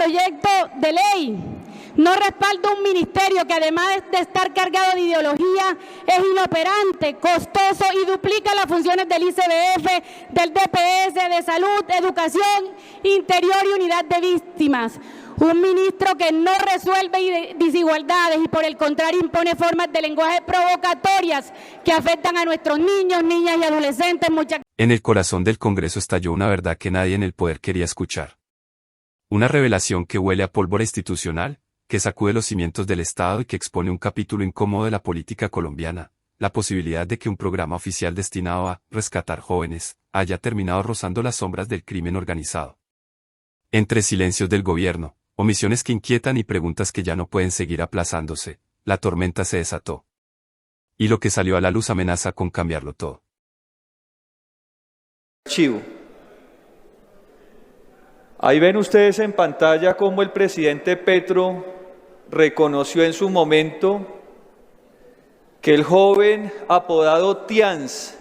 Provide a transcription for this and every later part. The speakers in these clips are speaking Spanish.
proyecto de ley no respalda un ministerio que, además de estar cargado de ideología, es inoperante, costoso y duplica las funciones del ICBF, del DPS, de salud, educación, interior y unidad de víctimas. Un ministro que no resuelve desigualdades y, por el contrario, impone formas de lenguaje provocatorias que afectan a nuestros niños, niñas y adolescentes. En el corazón del Congreso estalló una verdad que nadie en el poder quería escuchar. Una revelación que huele a pólvora institucional, que sacude los cimientos del Estado y que expone un capítulo incómodo de la política colombiana, la posibilidad de que un programa oficial destinado a rescatar jóvenes haya terminado rozando las sombras del crimen organizado. Entre silencios del gobierno, omisiones que inquietan y preguntas que ya no pueden seguir aplazándose, la tormenta se desató. Y lo que salió a la luz amenaza con cambiarlo todo. Archivo. Ahí ven ustedes en pantalla cómo el presidente Petro reconoció en su momento que el joven apodado Tians,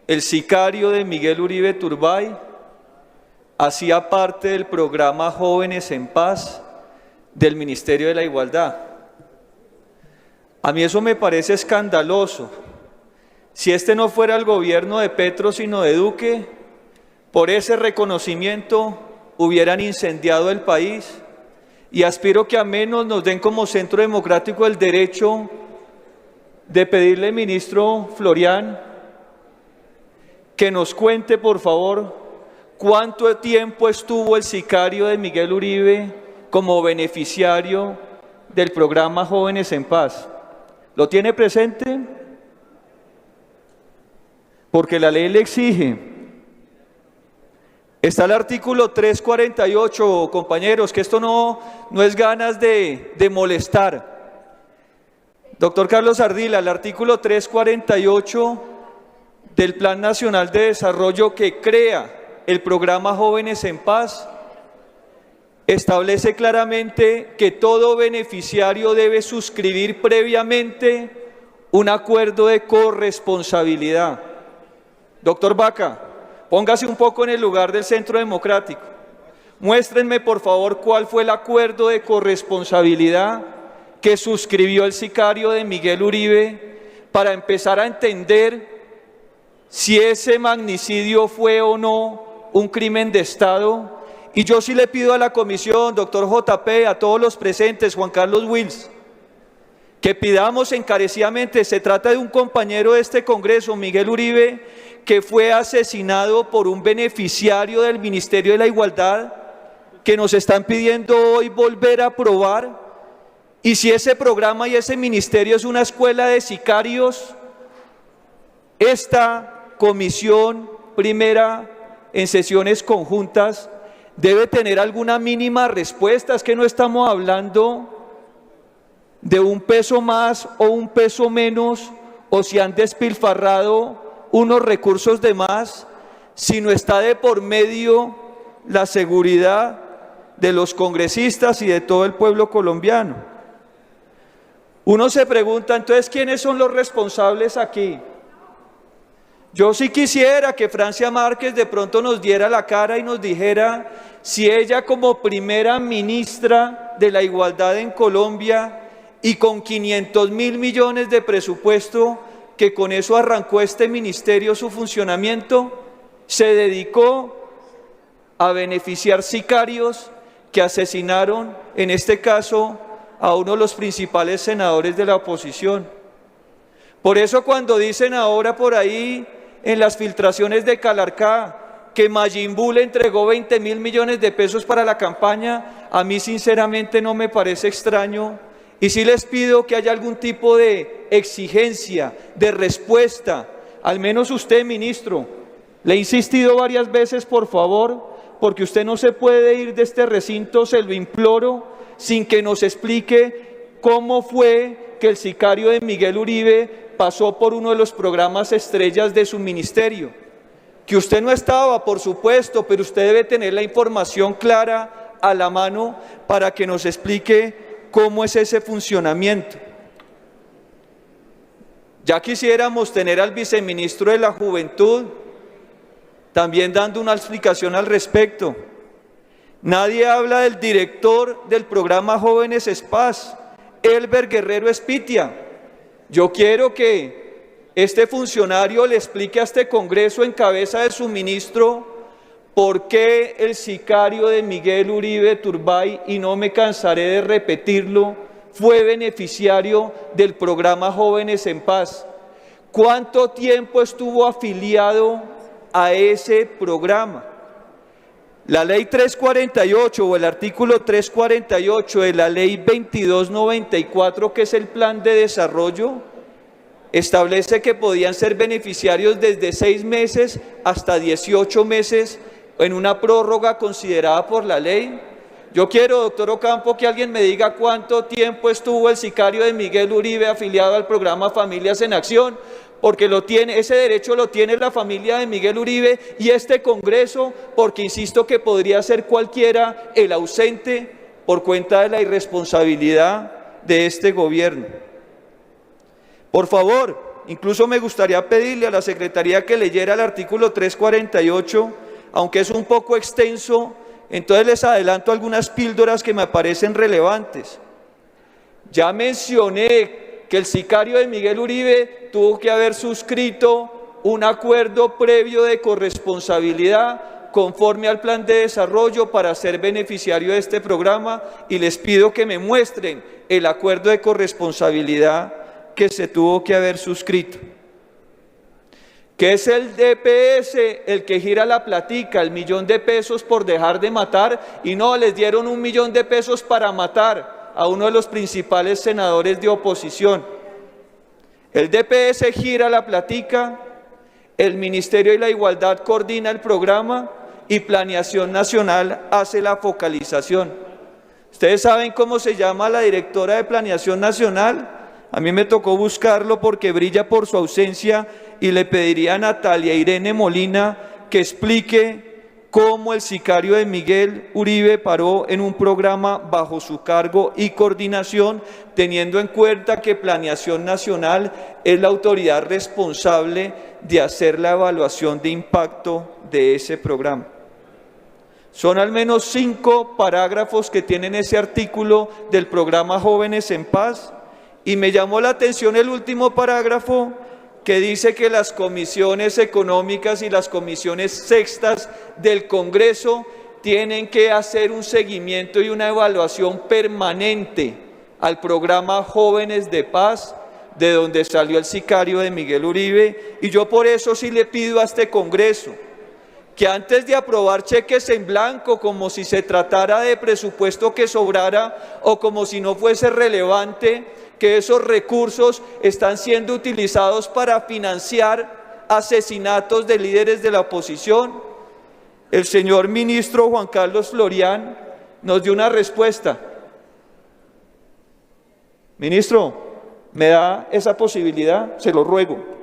el sicario de Miguel Uribe Turbay, hacía parte del programa Jóvenes en Paz del Ministerio de la Igualdad. A mí eso me parece escandaloso. Si este no fuera el gobierno de Petro, sino de Duque, por ese reconocimiento hubieran incendiado el país, y aspiro que a menos nos den como Centro Democrático el derecho de pedirle, ministro Florian, que nos cuente, por favor, cuánto tiempo estuvo el sicario de Miguel Uribe como beneficiario del programa Jóvenes en Paz. ¿Lo tiene presente? Porque la ley le exige. Está el artículo 348, compañeros, que esto no es ganas de molestar. Doctor Carlos Ardila, el artículo 348 del Plan Nacional de Desarrollo que crea el programa Jóvenes en Paz establece claramente que todo beneficiario debe suscribir previamente un acuerdo de corresponsabilidad. Doctor Vaca, póngase un poco en el lugar del Centro Democrático. Muéstrenme, por favor, cuál fue el acuerdo de corresponsabilidad que suscribió el sicario de Miguel Uribe para empezar a entender si ese magnicidio fue o no un crimen de Estado. Y yo sí le pido a la comisión, doctor JP, a todos los presentes, Juan Carlos Wills, que pidamos encarecidamente, se trata de un compañero de este Congreso, Miguel Uribe, que fue asesinado por un beneficiario del Ministerio de la Igualdad, que nos están pidiendo hoy volver a aprobar. Y si ese programa y ese ministerio es una escuela de sicarios, esta comisión primera en sesiones conjuntas debe tener alguna mínima respuesta. Es que no estamos hablando de un peso más o un peso menos, o si han despilfarrado unos recursos de más, sino está de por medio la seguridad de los congresistas y de todo el pueblo colombiano. Uno se pregunta, entonces, ¿quiénes son los responsables aquí? Yo sí quisiera que Francia Márquez de pronto nos diera la cara y nos dijera si ella, como primera ministra de la Igualdad en Colombia y con 500.000 millones de presupuesto, que con eso arrancó este ministerio su funcionamiento, se dedicó a beneficiar sicarios que asesinaron, en este caso, a uno de los principales senadores de la oposición. Por eso cuando dicen ahora por ahí en las filtraciones de Calarcá que Majin Buu le entregó 20.000 millones de pesos para la campaña, a mí sinceramente no me parece extraño, y sí les pido que haya algún tipo de exigencia, de respuesta. Al menos usted, ministro, le he insistido varias veces, por favor, porque usted no se puede ir de este recinto, se lo imploro, sin que nos explique cómo fue que el sicario de Miguel Uribe pasó por uno de los programas estrellas de su ministerio. Que usted no estaba, por supuesto, pero usted debe tener la información clara a la mano para que nos explique cómo es ese funcionamiento. Ya quisiéramos tener al viceministro de la Juventud también dando una explicación al respecto. Nadie habla del director del programa Jóvenes SPAS, Elber Guerrero Espitia. Yo quiero que este funcionario le explique a este Congreso en cabeza de su ministro por qué el sicario de Miguel Uribe Turbay, y no me cansaré de repetirlo, fue beneficiario del programa Jóvenes en Paz. ¿Cuánto tiempo estuvo afiliado a ese programa? La ley 348 o el artículo 348 de la ley 2294, que es el plan de desarrollo, establece que podían ser beneficiarios desde 6 meses hasta 18 meses en una prórroga considerada por la ley. Yo quiero, doctor Ocampo, que alguien me diga cuánto tiempo estuvo el sicario de Miguel Uribe afiliado al programa Familias en Acción, porque lo tiene, ese derecho lo tiene la familia de Miguel Uribe y este Congreso, porque insisto que podría ser cualquiera el ausente por cuenta de la irresponsabilidad de este gobierno. Por favor, incluso me gustaría pedirle a la Secretaría que leyera el artículo 348, aunque es un poco extenso, entonces les adelanto algunas píldoras que me parecen relevantes. Ya mencioné que el sicario de Miguel Uribe tuvo que haber suscrito un acuerdo previo de corresponsabilidad conforme al plan de desarrollo para ser beneficiario de este programa, y les pido que me muestren el acuerdo de corresponsabilidad que se tuvo que haber suscrito. Que es el DPS el que gira la platica, el $1.000.000 por dejar de matar, y no, les dieron $1.000.000 para matar a uno de los principales senadores de oposición. El DPS gira la platica, el Ministerio de la Igualdad coordina el programa y Planeación Nacional hace la focalización. ¿Ustedes saben cómo se llama la directora de Planeación Nacional? A mí me tocó buscarlo porque brilla por su ausencia, y le pediría a Natalia Irene Molina que explique cómo el sicario de Miguel Uribe paró en un programa bajo su cargo y coordinación, teniendo en cuenta que Planeación Nacional es la autoridad responsable de hacer la evaluación de impacto de ese programa. Son al menos 5 parágrafos que tienen ese artículo del programa Jóvenes en Paz, y me llamó la atención el último parágrafo, que dice que las comisiones económicas y las comisiones sextas del Congreso tienen que hacer un seguimiento y una evaluación permanente al programa Jóvenes de Paz, de donde salió el sicario de Miguel Uribe. Y yo por eso sí le pido a este Congreso que antes de aprobar cheques en blanco, como si se tratara de presupuesto que sobrara o como si no fuese relevante, que esos recursos están siendo utilizados para financiar asesinatos de líderes de la oposición. El señor ministro Juan Carlos Florián nos dio una respuesta. Ministro, ¿me da esa posibilidad? Se lo ruego.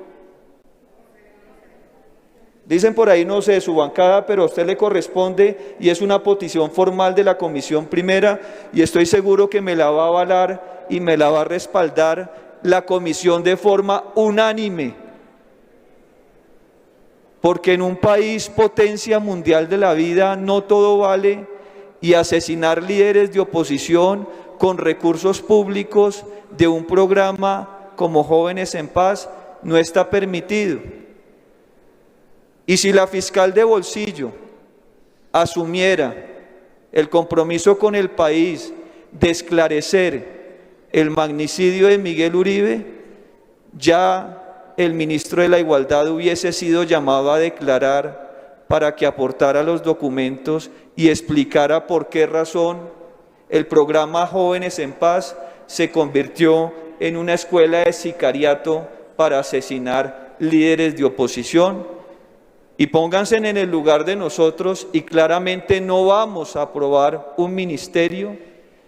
Dicen por ahí, no sé, su bancada, pero a usted le corresponde y es una petición formal de la Comisión Primera, y estoy seguro que me la va a avalar y me la va a respaldar la Comisión de forma unánime. Porque en un país potencia mundial de la vida no todo vale, y asesinar líderes de oposición con recursos públicos de un programa como Jóvenes en Paz no está permitido. Y si la fiscal de bolsillo asumiera el compromiso con el país de esclarecer el magnicidio de Miguel Uribe, ya el ministro de la Igualdad hubiese sido llamado a declarar para que aportara los documentos y explicara por qué razón el programa Jóvenes en Paz se convirtió en una escuela de sicariato para asesinar líderes de oposición. Y pónganse en el lugar de nosotros, y claramente no vamos a aprobar un ministerio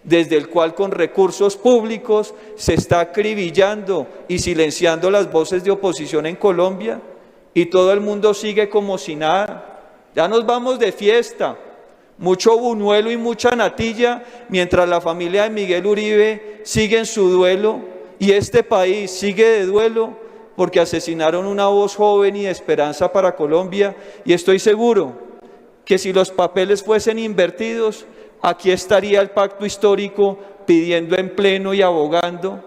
desde el cual con recursos públicos se está acribillando y silenciando las voces de oposición en Colombia, y todo el mundo sigue como si nada. Ya nos vamos de fiesta, mucho buñuelo y mucha natilla, mientras la familia de Miguel Uribe sigue en su duelo y este país sigue de duelo, porque asesinaron una voz joven y de esperanza para Colombia, y estoy seguro que si los papeles fuesen invertidos, aquí estaría el pacto histórico pidiendo en pleno y abogando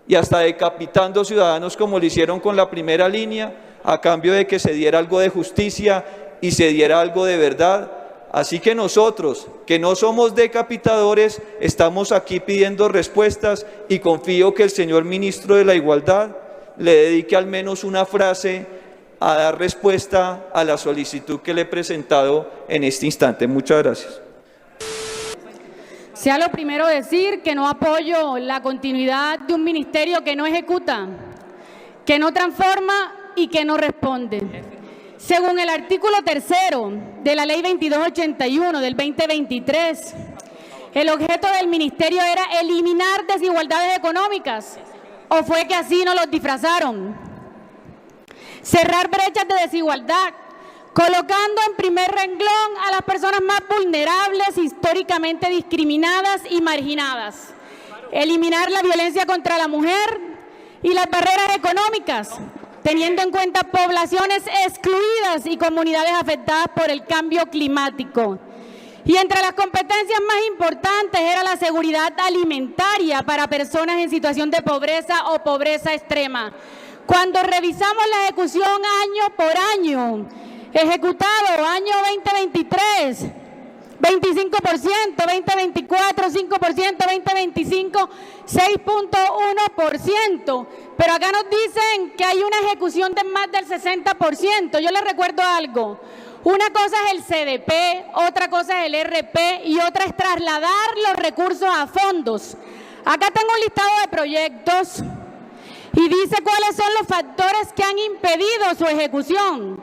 y hasta decapitando ciudadanos como lo hicieron con la primera línea, a cambio de que se diera algo de justicia y se diera algo de verdad. Así que nosotros, que no somos decapitadores, estamos aquí pidiendo respuestas y confío que el señor ministro de la Igualdad le dedique al menos una frase a dar respuesta a la solicitud que le he presentado en este instante. Muchas gracias. Sea lo primero decir que no apoyo la continuidad de un ministerio que no ejecuta, que no transforma y que no responde. Según el artículo 3º de la Ley 2281 del 2023, el objeto del ministerio era eliminar desigualdades económicas, ¿o fue que así nos los disfrazaron? Cerrar brechas de desigualdad, colocando en primer renglón a las personas más vulnerables, históricamente discriminadas y marginadas. Eliminar la violencia contra la mujer y las barreras económicas, teniendo en cuenta poblaciones excluidas y comunidades afectadas por el cambio climático. Y entre las competencias más importantes era la seguridad alimentaria para personas en situación de pobreza o pobreza extrema. Cuando revisamos la ejecución año por año, ejecutado año 2023, 25%, 2024, 5%, 2025, 6.1%. Pero acá nos dicen que hay una ejecución de más del 60%. Yo les recuerdo algo. Una cosa es el CDP, otra cosa es el RP y otra es trasladar los recursos a fondos. Acá tengo un listado de proyectos y dice cuáles son los factores que han impedido su ejecución.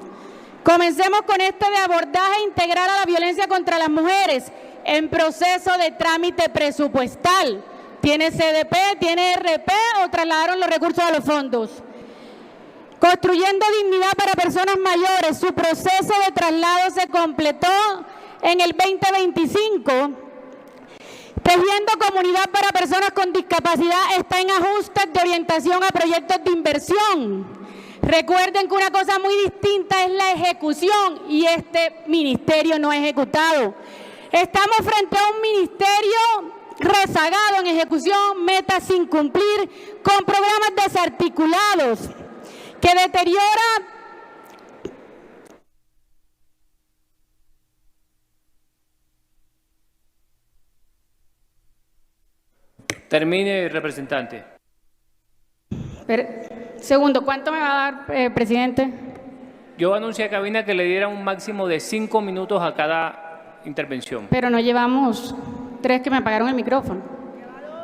Comencemos con este de abordaje integral a la violencia contra las mujeres en proceso de trámite presupuestal. ¿Tiene CDP, tiene RP o trasladaron los recursos a los fondos? Construyendo dignidad para personas mayores, su proceso de traslado se completó en el 2025. Tejiendo comunidad para personas con discapacidad está en ajustes de orientación a proyectos de inversión. Recuerden que una cosa muy distinta es la ejecución y este ministerio no ha ejecutado. Estamos frente a un ministerio rezagado en ejecución, metas sin cumplir, con programas desarticulados, que deteriora Termine, representante. Segundo, ¿cuánto me va a dar, presidente? Yo anuncié a cabina que le dieran un máximo de 5 minutos a cada intervención. Pero no llevamos 3 que me apagaron el micrófono.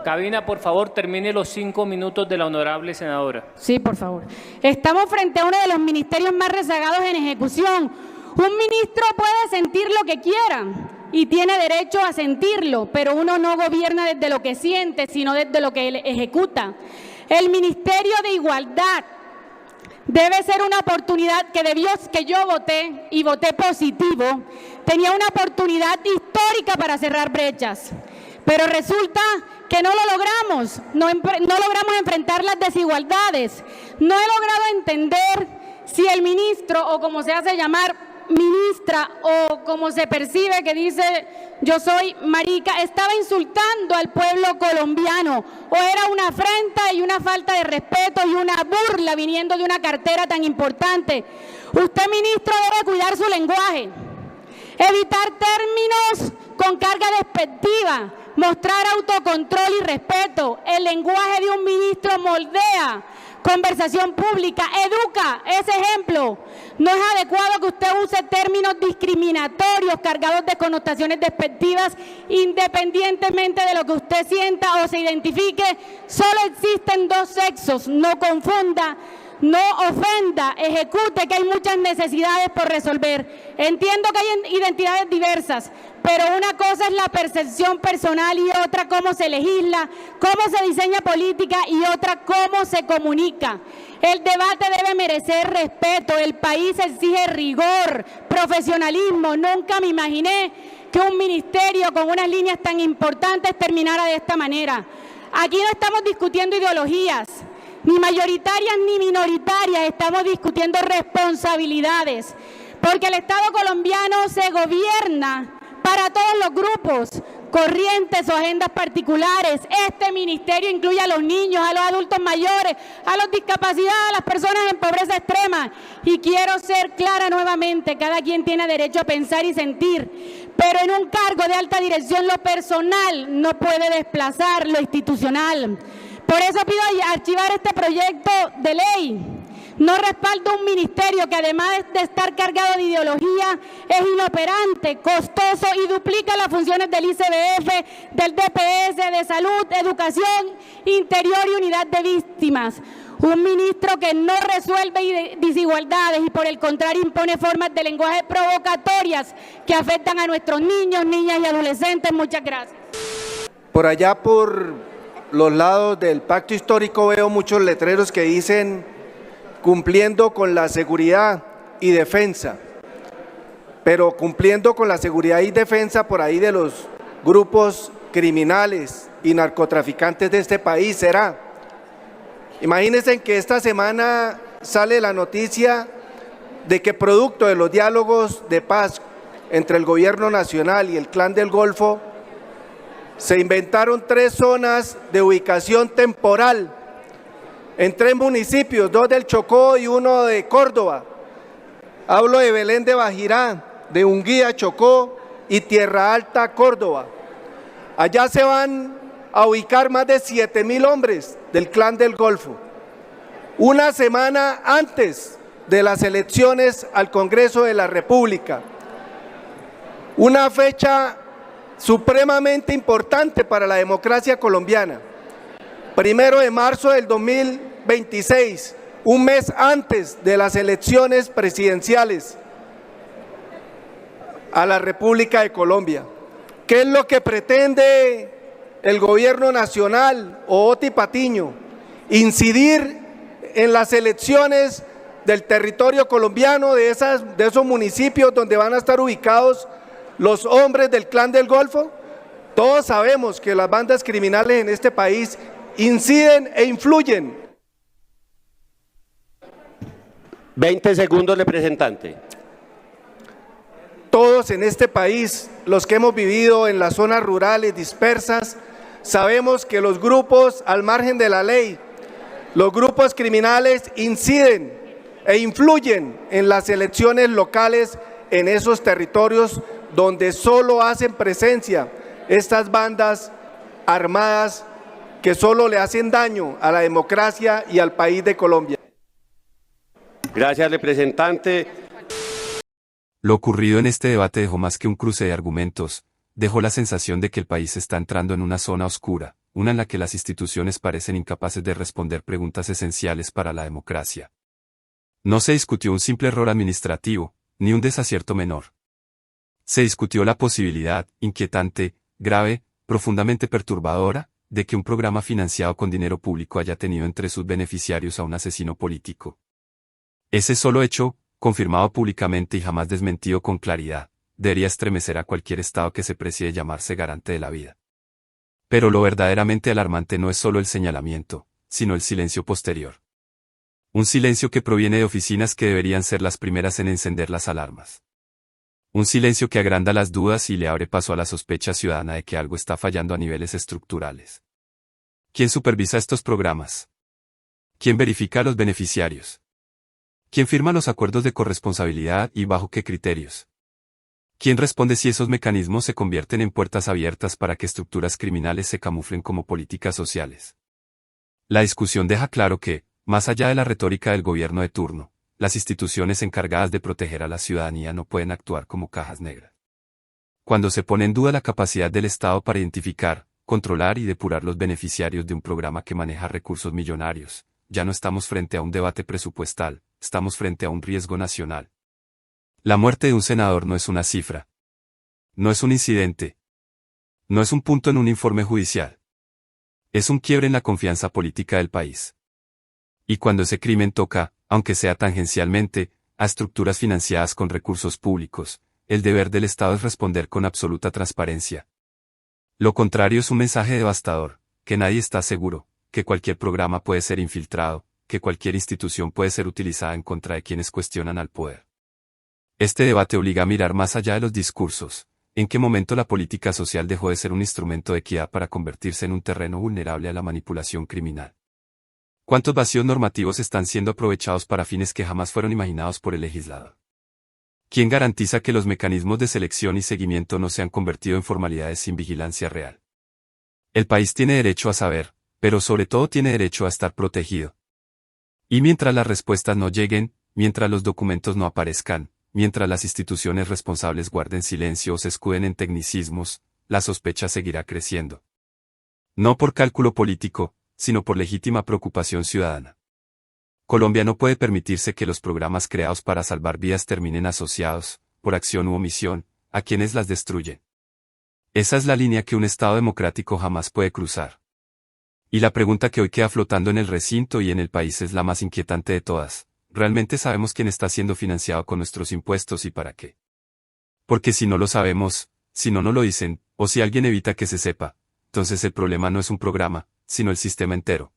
Cabina, por favor, termine los 5 minutos de la honorable senadora. Sí, por favor. Estamos frente a uno de los ministerios más rezagados en ejecución. Un ministro puede sentir lo que quiera y tiene derecho a sentirlo, pero uno no gobierna desde lo que siente, sino desde lo que él ejecuta. El Ministerio de Igualdad debe ser una oportunidad que que yo voté y voté positivo. Tenía una oportunidad histórica para cerrar brechas, pero resulta que no lo logramos, no logramos enfrentar las desigualdades. No he logrado entender si el ministro, o como se hace llamar, ministra, o como se percibe que dice yo soy marica, estaba insultando al pueblo colombiano, o era una afrenta y una falta de respeto y una burla viniendo de una cartera tan importante. Usted, ministro, debe cuidar su lenguaje, evitar términos con carga despectiva, mostrar autocontrol y respeto. El lenguaje de un ministro moldea conversación pública, educa, es ejemplo. No es adecuado que usted use términos discriminatorios cargados de connotaciones despectivas independientemente de lo que usted sienta o se identifique. Solo existen 2 sexos, no confunda, no ofenda, ejecute, que hay muchas necesidades por resolver. Entiendo que hay identidades diversas, pero una cosa es la percepción personal y otra cómo se legisla, cómo se diseña política y otra cómo se comunica. El debate debe merecer respeto, el país exige rigor, profesionalismo. Nunca me imaginé que un ministerio con unas líneas tan importantes terminara de esta manera. Aquí no estamos discutiendo ideologías, ni mayoritarias ni minoritarias, estamos discutiendo responsabilidades. porque el Estado colombiano se gobierna para todos los grupos, corrientes o agendas particulares. Este ministerio incluye a los niños, a los adultos mayores, a los discapacitados, a las personas en pobreza extrema. Y quiero ser clara nuevamente, cada quien tiene derecho a pensar y sentir, pero en un cargo de alta dirección lo personal no puede desplazar lo institucional. Por eso pido archivar este proyecto de ley. No respaldo un ministerio que además de estar cargado de ideología es inoperante, costoso y duplica las funciones del ICBF, del DPS, de salud, educación, interior y unidad de víctimas. Un ministro que no resuelve desigualdades y por el contrario impone formas de lenguaje provocatorias que afectan a nuestros niños, niñas y adolescentes. Muchas gracias. Por allá por los lados del Pacto Histórico veo muchos letreros que dicen cumpliendo con la seguridad y defensa, pero cumpliendo con la seguridad y defensa por ahí de los grupos criminales y narcotraficantes de este país, ¿será? Imagínense que esta semana sale la noticia de que producto de los diálogos de paz entre el gobierno nacional y el Clan del Golfo, se inventaron 3 zonas de ubicación temporal en 3 municipios, 2 del Chocó y 1 de Córdoba. Hablo de Belén de Bajirá, de Unguía, Chocó y Tierra Alta, Córdoba. Allá se van a ubicar más de 7.000 hombres del Clan del Golfo. Una semana antes de las elecciones al Congreso de la República. Una fecha supremamente importante para la democracia colombiana. 1 de marzo del 2026, un mes antes de las elecciones presidenciales a la República de Colombia. ¿Qué es lo que pretende el gobierno nacional o Oti Patiño? Incidir en las elecciones del territorio colombiano, de esos municipios donde van a estar ubicados los hombres del Clan del Golfo. Todos sabemos que las bandas criminales en este país inciden e influyen. 20 segundos, representante. Todos en este país, los que hemos vivido en las zonas rurales dispersas, sabemos que los grupos al margen de la ley, los grupos criminales inciden e influyen en las elecciones locales en esos territorios donde solo hacen presencia estas bandas armadas que solo le hacen daño a la democracia y al país de Colombia. Gracias, representante. Lo ocurrido en este debate dejó más que un cruce de argumentos, dejó la sensación de que el país está entrando en una zona oscura, una en la que las instituciones parecen incapaces de responder preguntas esenciales para la democracia. No se discutió un simple error administrativo, ni un desacierto menor. Se discutió la posibilidad, inquietante, grave, profundamente perturbadora, de que un programa financiado con dinero público haya tenido entre sus beneficiarios a un asesino político. Ese solo hecho, confirmado públicamente y jamás desmentido con claridad, debería estremecer a cualquier Estado que se precie de llamarse garante de la vida. Pero lo verdaderamente alarmante no es solo el señalamiento, sino el silencio posterior. Un silencio que proviene de oficinas que deberían ser las primeras en encender las alarmas. Un silencio que agranda las dudas y le abre paso a la sospecha ciudadana de que algo está fallando a niveles estructurales. ¿Quién supervisa estos programas? ¿Quién verifica a los beneficiarios? ¿Quién firma los acuerdos de corresponsabilidad y bajo qué criterios? ¿Quién responde si esos mecanismos se convierten en puertas abiertas para que estructuras criminales se camuflen como políticas sociales? La discusión deja claro que, más allá de la retórica del gobierno de turno, las instituciones encargadas de proteger a la ciudadanía no pueden actuar como cajas negras. Cuando se pone en duda la capacidad del Estado para identificar, controlar y depurar los beneficiarios de un programa que maneja recursos millonarios, ya no estamos frente a un debate presupuestal, estamos frente a un riesgo nacional. La muerte de un senador no es una cifra. No es un incidente. No es un punto en un informe judicial. Es un quiebre en la confianza política del país. Y cuando ese crimen toca, aunque sea tangencialmente, a estructuras financiadas con recursos públicos, el deber del Estado es responder con absoluta transparencia. Lo contrario es un mensaje devastador, que nadie está seguro, que cualquier programa puede ser infiltrado, que cualquier institución puede ser utilizada en contra de quienes cuestionan al poder. Este debate obliga a mirar más allá de los discursos. ¿En qué momento la política social dejó de ser un instrumento de equidad para convertirse en un terreno vulnerable a la manipulación criminal? ¿Cuántos vacíos normativos están siendo aprovechados para fines que jamás fueron imaginados por el legislador? ¿Quién garantiza que los mecanismos de selección y seguimiento no se han convertido en formalidades sin vigilancia real? El país tiene derecho a saber, pero sobre todo tiene derecho a estar protegido. Y mientras las respuestas no lleguen, mientras los documentos no aparezcan, mientras las instituciones responsables guarden silencio o se escuden en tecnicismos, la sospecha seguirá creciendo. No por cálculo político, sino por legítima preocupación ciudadana. Colombia no puede permitirse que los programas creados para salvar vidas terminen asociados, por acción u omisión, a quienes las destruyen. Esa es la línea que un Estado democrático jamás puede cruzar. Y la pregunta que hoy queda flotando en el recinto y en el país es la más inquietante de todas. ¿Realmente sabemos quién está siendo financiado con nuestros impuestos y para qué? Porque si no lo sabemos, si no nos lo dicen, o si alguien evita que se sepa, entonces el problema no es un programa, sino el sistema entero.